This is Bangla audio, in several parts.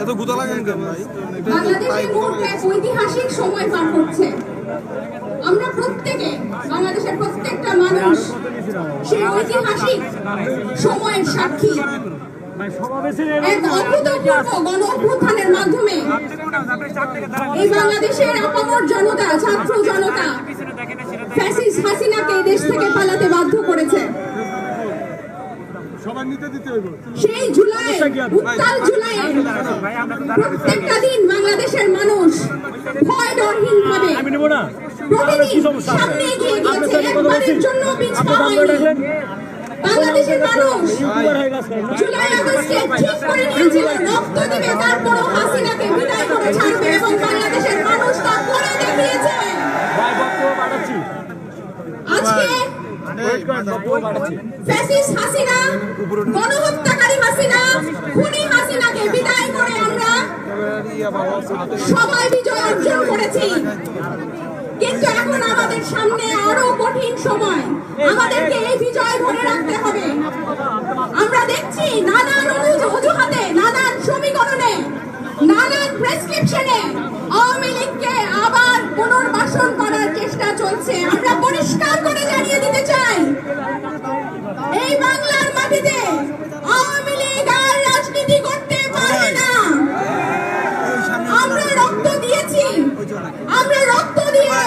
এত গুতা লাগেন কেন ভাই? বাংলাদেশের মুহূর্তে ঐতিহাসিক সময় পার হচ্ছে। আমরা প্রত্যেকে, বাংলাদেশের প্রত্যেকটা মানুষ সেই ঐতিহাসিক সময়ের সাক্ষী। এক অভূতপূর্ব গণ অভ্যুত্থানের মাধ্যমে এই বাংলাদেশের আপামর জনতা, ছাত্র জনতা ফ্যাসিস্ট হাসিনাকে দেশ থেকে পালাতে বাধ্য করেছে। সেই জুলাই, উত্তাল জুলাইয়ে প্রত্যেকটা দিন বাংলাদেশের মানুষ ভয় ডরহীন ভাবে প্রতিদিন সামনে এগিয়ে গিয়েছে, একবারের জন্য পিছপা হয়নি। বাংলাদেশের মানুষ জুলাই আগস্টে ঠিক করে নিয়েছিল রক্ত দিবে, তারপরও হাসিনাকে বিদায় করে ছাড়বে, এবং বাংলাদেশের মানুষ তা করে দেখিয়েছে। আজকে ফ্যাসিস্ট হাসিনা, গণহত্যাকারী হাসিনা, খুনি হাসিনাকে বিদায় করে আমরা সবাই বিজয় অর্জন করেছি। কিন্তু এখন আমাদের সামনে আরো কঠিন সময়, আমাদেরকে এই বিজয় ধরে রাখতে হবে। আমরা দেখছি নানান অজুহাতে, নানান সমীকরণে, নানান প্রেসক্রিপশনে আওয়ামী লীগকে আবার পুনর্বাসন করার চেষ্টা চলছে। আমরা পরিষ্কার করে জানিয়ে দিতে চাই, এই বাংলার মাটিতে আওয়ামী লীগ আর রাজনীতি করতে পারে না। আমরা রক্ত দিয়েছি, আমরা রক্ত দিয়ে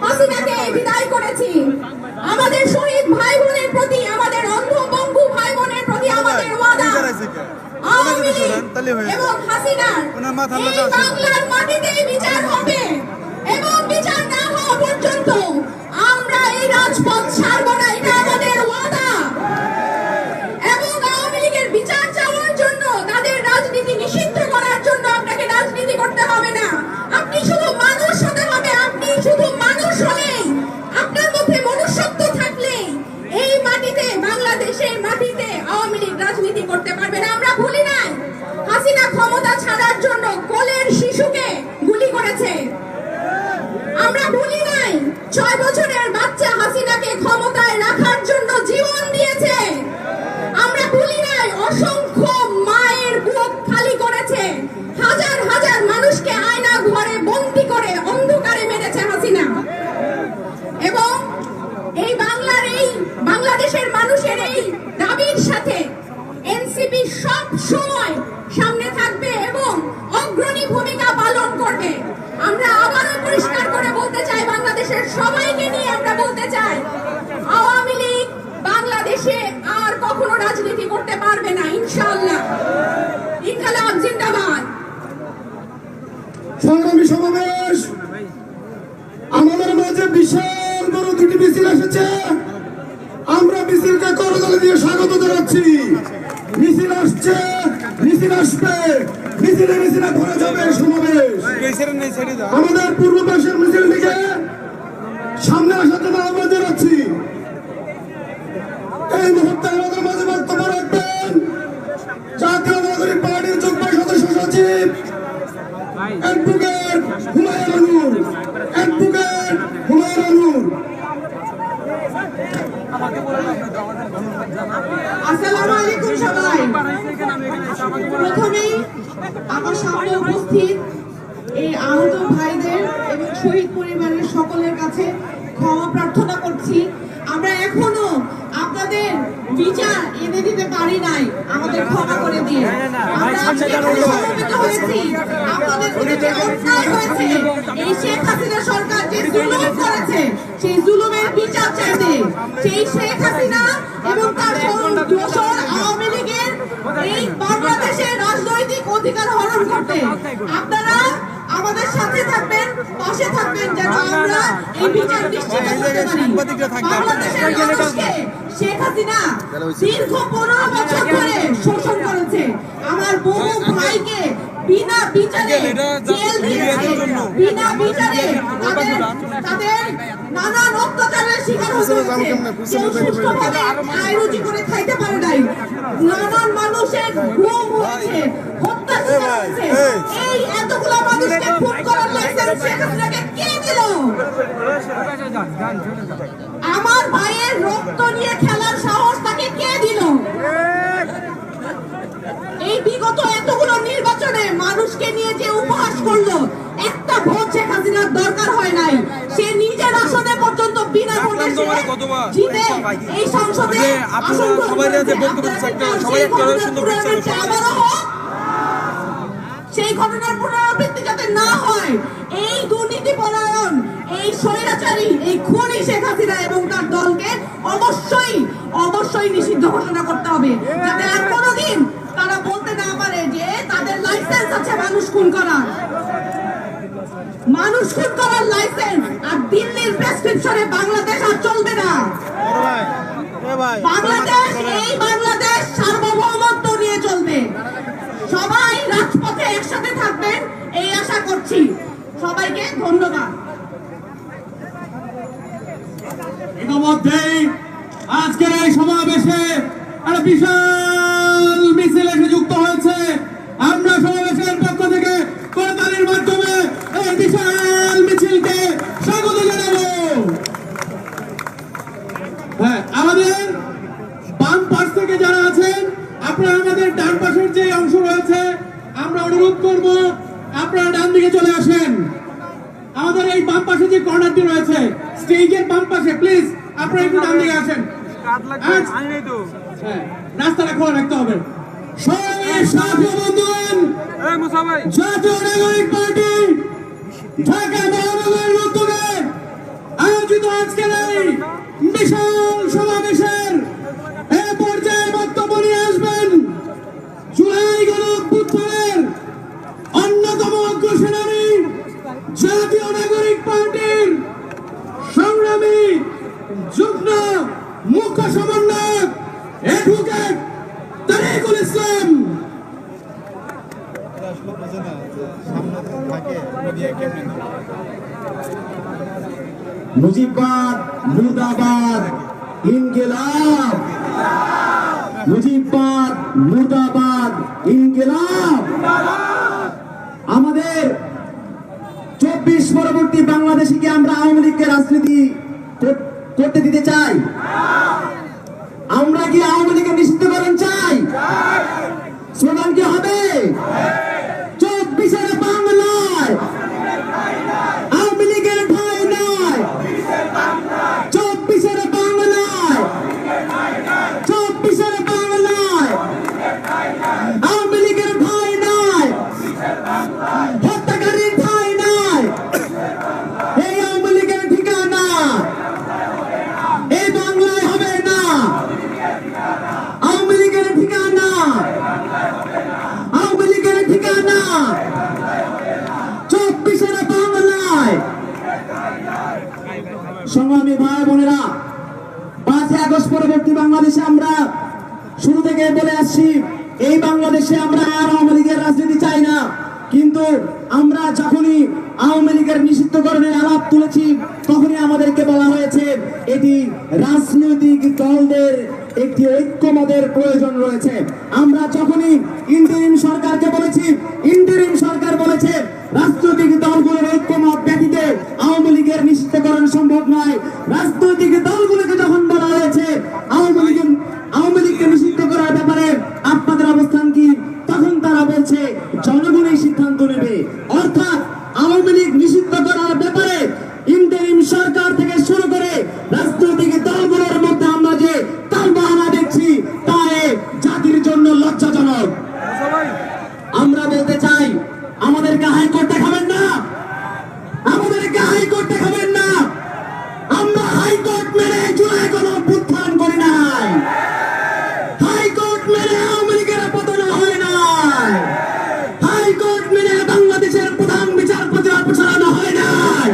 হাসিনাকে বিদায় করেছি। আমাদের শহীদ ভাই বোনের প্রতি, আমাদের অন্ধ বঙ্গু ভাই বোনের প্রতি আমাদের ওয়াদা, আওয়ামী লীগ এবং হাসিনার এই বাংলার মাটিতে বিচার হবে, এবং বিচার না হওয়া পর্যন্ত আমরা এই রাজপথ ছাড়ব না, এটা আমাদের ওয়াদা। এবং আওয়ামী লীগের বিচার চাওয়ার জন্য, তাদের রাজনীতি নিষিদ্ধ করার জন্য আপনাকে রাজনীতি করতে হবে না, আপনি শুধু মানুষ হতে হবে। আপনি শুধু মানুষ হলেই, আপনার মধ্যে মনুষ্যত্ব থাকলেই এই মাটিতে, বাংলাদেশের মাটিতে আওয়ামী লীগ রাজনীতি করতে পারবে না। আমরা ভুলি নাই হাসিনা ক্ষমতা ছাড়ার জন্য কোলের শিশুকে গুলি করেছে। আমরা ভুলি নাই 6 বছরের বাচ্চা হাসিনাকে ক্ষমতায় রাখার জন্য জীবন দিয়েছে। আমরা ভুলি নাই অসংখ্য মায়ের বুক খালি করেছে, হাজার হাজার মানুষকে আয়না ঘরে বন্দী করে অন্ধকারে মেরেছে হাসিনা। এবং এই বাংলার, এই বাংলাদেশের মানুষের এই দাবির সাথে এনসিপি সব সময় সামনে থাকবে এবং অগ্রণী ভূমিকা পালন করবে। আমরা আবারও পরিষ্কার করে বলতে চাই, বাংলাদেশের সবাইকে নিয়ে আমরা বলতে চাই, আওয়ামী লীগ বাংলাদেশে আর কখনো রাজনীতি করতে পারবে না, ইনশাআল্লাহ। ইনকালাব জিন্দাবাদ। সংগ্রামী সমাবেশ, আমাদের মাঝে বিশাল বড় দুটি মিছিল এসেছে। আমরা মিছিলকে করতালি দিয়ে স্বাগত জানাচ্ছি। মিছিল আসছে, মিছিল আসবে, মিছিলে মিছিলে ভরে যাবে সমাবেশ। আমাদের পূর্ব পাশের মিছিলটিকে সামনে আসার জন্য আহ্বান জানাচ্ছি। এই মুহূর্তে আমাদের মাঝে বক্তব্য রাখবেন জাতীয় নাগরিক পার্টির যুগ্ম সদস্য সচিব অ্যাডভোকেট হুমায়ুন আনুর। অ্যাডভোকেট হুমায়ুন আনুর। আসসালামু আলাইকুম সবাই। প্রথমেই আমার সামনে উপস্থিত এই আহত ভাইদের এবং শহীদ পরিবারের সকলের কাছে ক্ষমা প্রার্থনা করছি। আমরা এখনো আপনাদের বিচার এনে দিতে পারি নাই, আমাদের ক্ষমা করে দিয়ে। আমরা আজকে এখানে সমবেত হয়েছি আপনাদের প্রতি যে অন্যায় হয়েছে, এই শেখ হাসিনা সরকার যে জুলুম করেছে, সেই জুলুমের বিচার চাইতে। সেই শেখ হাসিনা এবং তার দোসর আওয়ামী লীগের এই বাংলাদেশের রাজনৈতিক অধিকার হরণ করতে আপনারা আমাদের সাথে থাকবেন, পাশে থাকবেন, যেন আমরা এই বিচার নিশ্চিত করতে পারি। বাংলাদেশের মানুষকে শেখ হাসিনা দীর্ঘ 15 বছর ধরে শোষণ করেছে। আমার বহু ভাইকে বিনা বিচারে জেল দিয়েছে, বিনা বিচারে তাদের নানান অত্যাচারের শিকার হতে হয়েছে। কেউ সুষ্ঠুভাবে আয় রুজি করে খাইতে পারে নাই, নানান মানুষের গুম হয়েছে, হত্যা হয়েছে। এই এতগুলো মানুষকে খুন করার লাইসেন্স শেখ হাসিনাকে কে দিল? আমার ভাইয়ের রক্ত নিয়ে খেলার সাহস তাকে কে দিল? এই বিগত এতগুলো নির্বাচনে মানুষ জিতে এই সংসদে আসন গ্রহণ করেছে। সেই ঘটনার আবারও হোক। সেই ঘটনার পুনরাবৃত্তি যাতে না হয়, এই দুর্নীতিপরায়ণ, এই স্বৈরাচারী, এই খুনি শেখ হাসিনা এবং তার দলকে অবশ্যই নিষিদ্ধ ঘোষণা করতে হবে, যাতে আর কোনোদিন তারা বলতে না পারে যে তাদের লাইসেন্স আছে মানুষ খুন করার। মানুষ খুন করার লাইসেন্স আর দিল্লির প্রেসক্রিপশনে বাংলাদেশ আর চলবে না। বাংলাদেশ সার্বভৌমত্ব নিয়ে চলবে। সবাই রাজপথে একসাথে থাকবেন এই আশা করছি। সবাইকে ধন্যবাদ। ইতিমধ্যেই আজকের এই সমাবেশে একটা বিশাল মিছিল এসে যুক্ত হয়েছে। আমরা সমাবেশের পক্ষ থেকে করতালির মাধ্যমে এই বিশাল মিছিলকে স্বাগত জানাবো। হ্যাঁ, আমাদের বাম পাশ থেকে যারা আছেন, আপনারা আমাদের ডান পাশের যে অংশ রয়েছে, আমরা অনুরোধ করব আপনারা ডান দিকে চলে আসেন। আমাদের এই বাম পাশে যে কর্নারটি রয়েছে, স্টেজের বাম পাশে, প্লিজ আপনারা একটু ডান দিকে আসেন। হ্যাঁ, রাস্তাটা খোলা রাখতে হবে। জাতীয় নাগরিক পার্টি ঢাকা মহানগরের উদ্যোগে আয়োজিত আজকের এই বিশাল সমাবেশের এ পর্যায়ে বক্তব্য নিয়ে আসবেন জুলাই গণঅভ্যুত্থানের অন্যতম অগ্রসেনানী, জাতীয় নাগরিক পার্টির সংগ্রামী যুগ্ম মুখ্য সমন্বয়ক অ্যাডভোকেট তারেকুল ইসলাম। মুজিববাদ মুর্দাবাদ, ইনকিলাব। মুজিববাদ মুর্দাবাদ, ইনকিলাব। আমাদের 24 পরবর্তী বাংলাদেশে কি আমরা আওয়ামী লীগকে রাজনীতি করতে দিতে চাই? আমরা কি আওয়ামী লীগের নিষিদ্ধকরণ চাই? স্লোগান কি হবে? 24-এর বাংলায় আওয়ামী লীগের ঠাঁই নাই। 24-এর বাংলায়, 24-এর বাংলায় আওয়ামী লীগের ঠাঁই নাই, হত্যাকারীর ঠাঁই নাই। এই আওয়ামী লীগের ঠিকানা এই বাংলায় হবে না। আওয়ামী লীগের ঠিকানা, আওয়ামী লীগের ঠিকানা 24-এর বাংলায়। সংগ্রামী ভাই বোনেরা, 5 আগস্ট পরবর্তী বাংলাদেশে আমরা শুরু থেকে বলে আসছি, এই বাংলাদেশে আমরা আর আওয়ামী লীগের রাজনীতি চাই না। কিন্তু আমরা যখনই আওয়ামী লীগের নিষিদ্ধকরণের আলাপ তুলেছি, তখনই আমাদেরকে বলা হয়েছে এটি রাজনৈতিক দলদের একটি ঐক্যমতের প্রয়োজন রয়েছে। আমরা যখনই ইন্টারিম সরকারকে বলেছি, ইন্টারিম সরকার বলেছে রাজনৈতিক দলগুলোর ঐক্যমত ব্যতীত আওয়ামী লীগের নিষিদ্ধকরণ সম্ভব নয়। রাজনৈতিক দলগুলোকে যখন বলা হয়েছে আওয়ামী লীগকে নিষিদ্ধ করার ব্যাপারে আপনাদের অবস্থান কি, তখন তারা বলছে জনগণই সিদ্ধান্ত নেবে। অর্থাৎ আওয়ামী লীগ নিষিদ্ধ করার ব্যাপারে ইন্টারিম সরকার থেকে শুরু করে রাজনৈতিক দলগুলোর মধ্যে আমরা যে তালবাহানা দেখছি, তা জাতির জন্য লজ্জাজনক। আমরা বলতে চাই, আমাদেরকে হাইকোর্ট দেখাবেন না, আমাদেরকে হাইকোর্ট দেখাবেন না। আমরা হাইকোর্ট মেনে জুলাই গণঅভ্যুত্থান করি নাই। হাইকোর্ট মেনে আওয়ামী লীগের পতন হয় নাই। হাইকোর্ট মেনে বাংলাদেশের প্রধান বিচারপতির অপসারণ হয় নাই।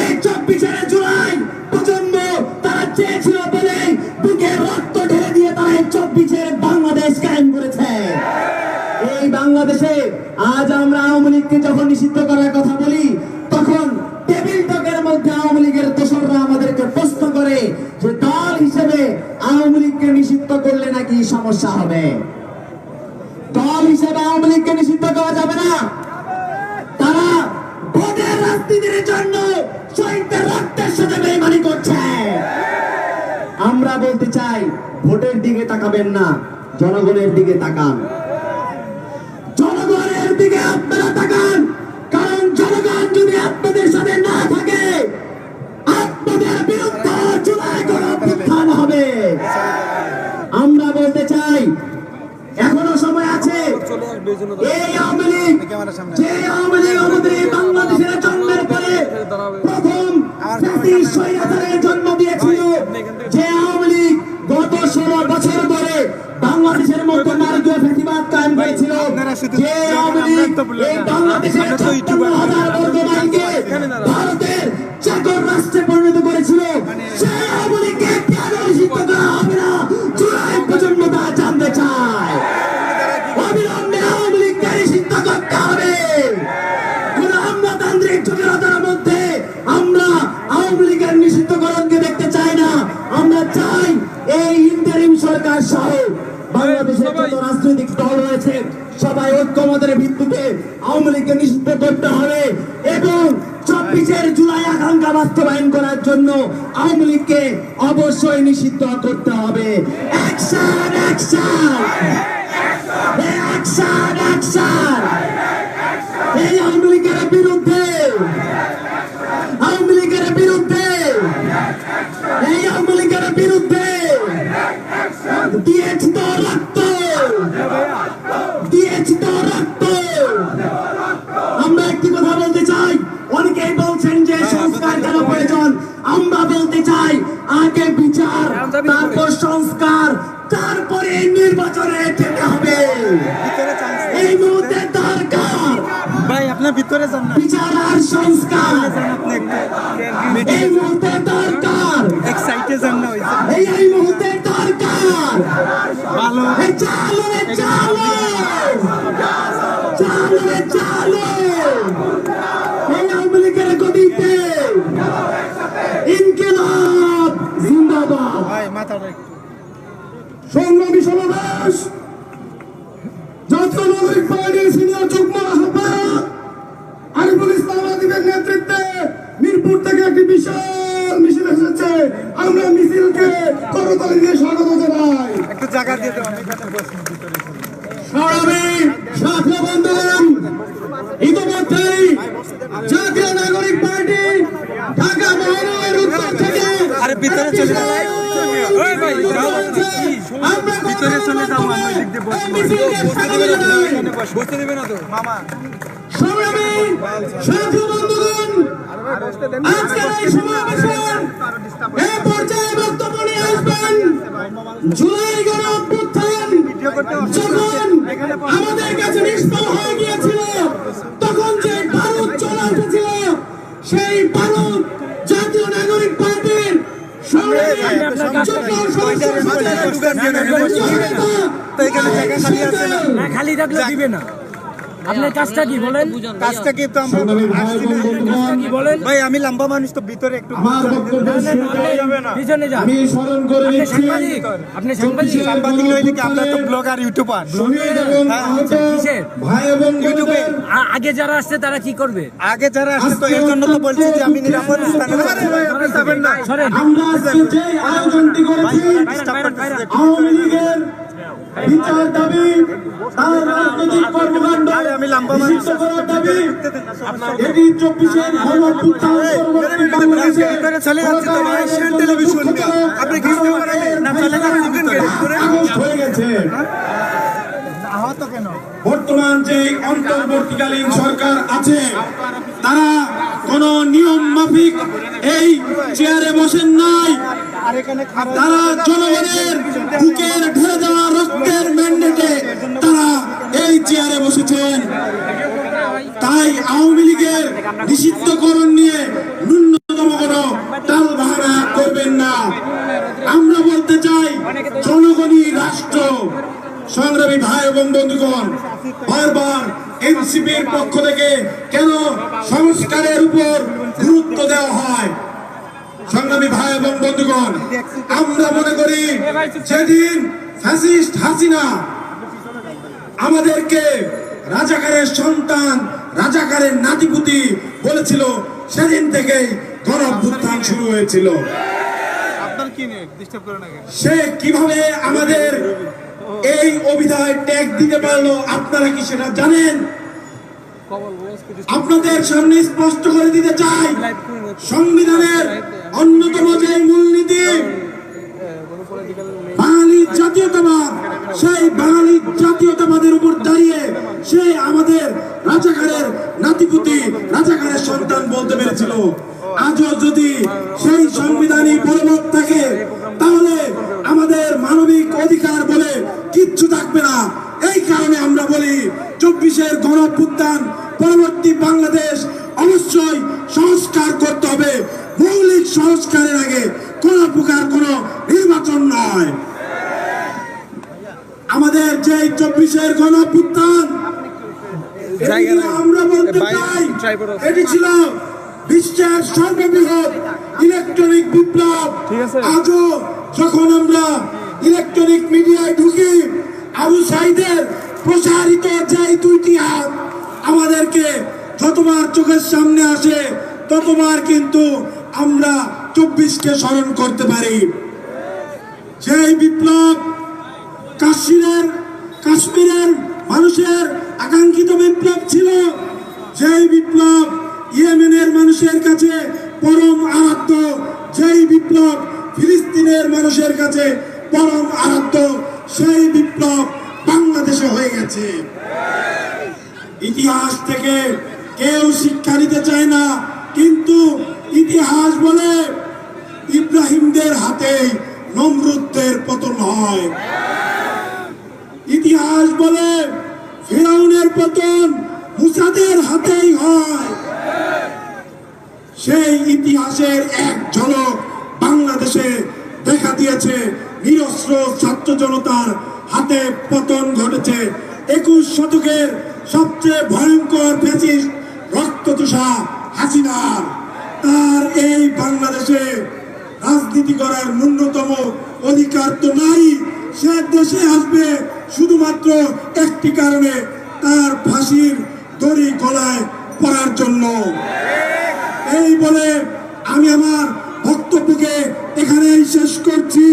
এই 24 জুলাই প্রজন্ম তারা চেয়েছিল বলে বুকে রক্ত ঢেলে দিয়ে তারা এই 24 বাংলাদেশ কায়েম করেছে। এই বাংলাদেশে আজ আমরা আওয়ামী লীগকে যখন নিষিদ্ধ করার কথা বলি, তখন টেবিল টকের মধ্যে আওয়ামী লীগের দোসররা আমাদেরকে প্রশ্ন করে যে দল হিসেবে আওয়ামী লীগকে নিষিদ্ধ করলে নাকি সমস্যা হবে। দল হিসেবে আওয়ামী লীগকে নিষিদ্ধ করা যাবে না। তারা ভোটের রাজনীতির জন্য শহীদদের রক্তের সাথে বেইমানি করছে। আমরা বলতে চাই, ভোটের দিকে তাকাবেন না, জনগণের দিকে তাকান। জনগণের দিকে আপনারা তাকান, কারণ জনগণ যদি আপনাদের সাথে না থাকে, আপনাদের বিরুদ্ধে এই আওয়ামী লীগ, যে আওয়ামী লীগ আমাদের এই বাংলাদেশের জন্মের পরে প্রথম ফ্যাসিস্ট স্বৈরাচারের জন্ম দিয়েছিল, যে আওয়ামী লীগ গত 16 বছর ধরে বাংলাদেশের মধ্যে নারকীয় ফ্যাসিবাদ কায়েম করেছিল, যে আওয়ামী লীগ এই বাংলাদেশের 56,000 বর্গ মাইলকে ভারতের চাকর রাষ্ট্রে পরিণত করেছিল, সেই আওয়ামী লীগকে কেন নিষিদ্ধ করা হবে না? জুলাই প্রজন্ম তা জানতে চায়। অবিলম্বে আওয়ামী লীগকে নিষিদ্ধ করতে হবে। কোন আমলাতান্ত্রিক জটিলতার মধ্যে আমরা আওয়ামী লীগের নিষিদ্ধকরণকে দেখতে চাই না। আমরা চাই এই ইন্টারিম সরকার সহ বাংলাদেশের যত রাজনৈতিক দল রয়েছে সবাই ঐক্যমতের ভিত্তিতে আওয়ামী লীগকে নিষিদ্ধ করতে হবে এবং 24 জুলাই আকাঙ্ক্ষা বাস্তবায়ন করার জন্য আওয়ামী লীগকে অবশ্যই নিষিদ্ধ করতে হবে। Action action action action! এই আওয়ামী লীগের বিরুদ্ধে, আওয়ামী লীগের বিরুদ্ধে, এই আওয়ামী লীগের বিরুদ্ধে দিয়েছি তো রক্ত, দিয়েছি তো রক্ত। আমরা একটি কথা বলতে চাই, অনেকেই বলছেন যে সংস্কার কেন প্রয়োজন। আমরা বলতে চাই আগে বিচার, তারপর সংস্কার, তারপরে নির্বাচনে যেতে হবে। এই মুহূর্তে দরকার ভাই আপনার ভিতরে যান না, বিচার আর সংস্কার। আপনি এই মুহূর্তে দরকার, এক সাইডে যান না, এই মুহূর্তে দরকার। ভালো এই চালো রে চালো, চালো রে চালো। এই আওয়ামী লীগের গদিতে ইনকিলাব জিন্দাবাদ। ভাই মাথাটা সংগ্রামী সমাবেশ, জাতীয় নাগরিক পার্টির সিনিয়র যুগ্ম আহ্বায়ক আরিফুল ইসলাম আদিবের নেতৃত্বে মিরপুর থেকে একটি বিশাল মিছিল এসেছে। আমরা মিছিলকে করতালি দিয়ে স্বাগত জানাই। একটু জায়গা দিয়ে দেন, এখানে বসুন ভিতরে। সংগ্রামী সাথী বন্ধুগণ, ইতিমধ্যেই জাতীয় নাগরিক পার্টি ঢাকা মহানগরের উত্তর থেকে আরে ভিতরে চলে যাও, ওই ভাই যাও, আমরা ভিতরে চলে যাও, আমরা দিক দিয়ে বসবো। বসতে দেবে না তো মামা। সংগ্রামী সাথী বন্ধুগণ, আজকের এই সমাবেশের এই পর্যায়ে বক্তব্য নিয়ে আসবেন জুলাই গণ অভ্যুত্থান যখন আমাদের কাছে নিষ্ফল হয়ে গিয়েছিল, তখন যে বারুদ চলে এসেছিল, সেই বারুদ জাতীয় নাগরিক পার্টির খালি থাকলে দিবে না। আপনার কাজটা কি বলেন? কাজটা কি তো আমরা কি বলেন? ভাই আমি লম্বা মানুষ তো ভিতরে একটু আমার বক্তব্য পিছনে যান। আমি স্মরণ করে আপনি দিচ্ছি, সাংবাদিক, আপনি সাংবাদিক। সাংবাদিক হইলে কি আমরা তো ব্লগার ইউটিউবার। শহীদ এবং আহত কিসের? ভাই এবং ইউটিউবে বোনদের আগে যারা আসছে তারা কি করবে? আগে যারা আসছে তো এর জন্য তো বলছি যে আমি নিরাপদ স্থানে যাবেন না। সরেন। আমরা আজকে যে আয়োজনটি করেছি আওয়ামী লীগের বিচার দাবি, তার রাজনৈতিক কর্মকাণ্ড আমি লম্বা মানুষ। নিষিদ্ধ করার দাবি, এটি 24 গণ অভ্যুত্থান পরবর্তী বাংলাদেশে ভিতরে চলে যাচ্ছে তো ভাই, শেয়ার টেলিভিশন আপনি কি না চলে যাচ্ছে ভিতরে আগস্ট হয়ে গেছে। আহত কেন? বর্তমান যে অন্তর্বর্তীকালীন সরকার আছে, তারা কোন নিয়ম মাফিক এই চেয়ারে বসেন নাই। আর এখানে তারা জনগণের বুকের ঢেলে দেওয়া রক্তের ম্যান্ডেটে তারা এই চেয়ারে বসেছেন। তাই আওয়ামী লীগের নিষিদ্ধকরণ নিয়ে ন্যূনতম কোনো টাল বাহানা করবেন না। আমরা বলতে চাই জনগণই রাষ্ট্র। সংগ্রামী ভাই এবং বন্ধুগণ, বারবার এনসিপির পক্ষ থেকে কেন সংস্কারের উপর গুরুত্ব দেওয়া হয়? সংগ্রামী ভাই এবং বন্ধুগণ, আমরা মনে করি যেদিন ফ্যাসিস্ট হাসিনা আমাদেরকে রাজাকারের সন্তান, রাজাকারের নাতিপুতি বলেছিল, সেদিন থেকেই গণ অভ্যুত্থান শুরু হয়েছিল। আপনার কি নেই ডিস্টার্ব করে না কেন? সে কিভাবে আমাদের এই অভিধায় ট্যাগ দিতে পারলো আপনারা কি সেটা জানেন? আপনাদের সামনে স্পষ্ট করে দিতে চাই, সংবিধানের অন্যতম যে মূলনীতি বাঙালি জাতীয়তাবাদ, সেই বাঙালি জাতীয়তাবাদের উপর দাঁড়িয়ে সে আমাদের রাজাকারের নাতিপুতি, রাজাকারের সন্তান বলতে পেরেছিল। আজও যদি সেই সংবিধানই বলবৎ থাকে তাহলে আমাদের মানবিক অধিকার বলে কিচ্ছু থাকবে না। এই কারণে আমরা বলি 24-এর গণঅভ্যুত্থান পরবর্তী বাংলাদেশ অবশ্যই সংস্কার করতে হবে। মৌলিক সংস্কারের আগে কোন প্রকার কোন নির্বাচন নয়। আমাদের যে 24-এর গণঅভ্যুত্থান আমরা বলতে চাই এটি ছিল বিশ্বের সর্ববৃহৎ ইলেকট্রনিক বিপ্লব। আজও যখন আমরা ইলেকট্রনিক মিডিয়ায় ঢুকি, আবু সাইদের প্রসারিত যে দুইটি হাত আমাদেরকে যতবার চোখের সামনে আসে ততবার কিন্তু আমরা 24-কে স্মরণ করতে পারি। সেই বিপ্লব কাশ্মীরের মানুষের আকাঙ্ক্ষিত বিপ্লব ছিল। সেই বিপ্লব ইয়েমেনের মানুষের কাছে পরম আরাধ্য, সেই বিপ্লব ফিলিস্তিনের মানুষের কাছে পরম আরাধ্য, সেই বিপ্লব বাংলাদেশে হয়ে গেছে। ইতিহাস থেকে কেউ শিক্ষা নিতে চায় না, কিন্তু ইতিহাস বলে ইব্রাহিমদের হাতেই নমরুদদের পতন হয়। ইতিহাস বলে ফিরাউনের পতন মুসাদের হাতেই হয়। সেই ইতিহাসের এক ঝলক বাংলাদেশে দেখা দিয়েছে। নিরস্ত্র ছাত্র জনতার হাতে পতন ঘটেছে। 21 শতকের সবচেয়ে ভয়ঙ্কর ফ্যাসিস্ট রক্তচোষা হাসিনার, তার এই বাংলাদেশে রাজনীতি করার ন্যূনতম অধিকার তো নাই। সে দেশে আসবে শুধুমাত্র একটি কারণে, তার ফাঁসির দড়ি গলায় পড়ার জন্য। এই বলে আমি আমার বক্তব্যকে এখানেই শেষ করছি।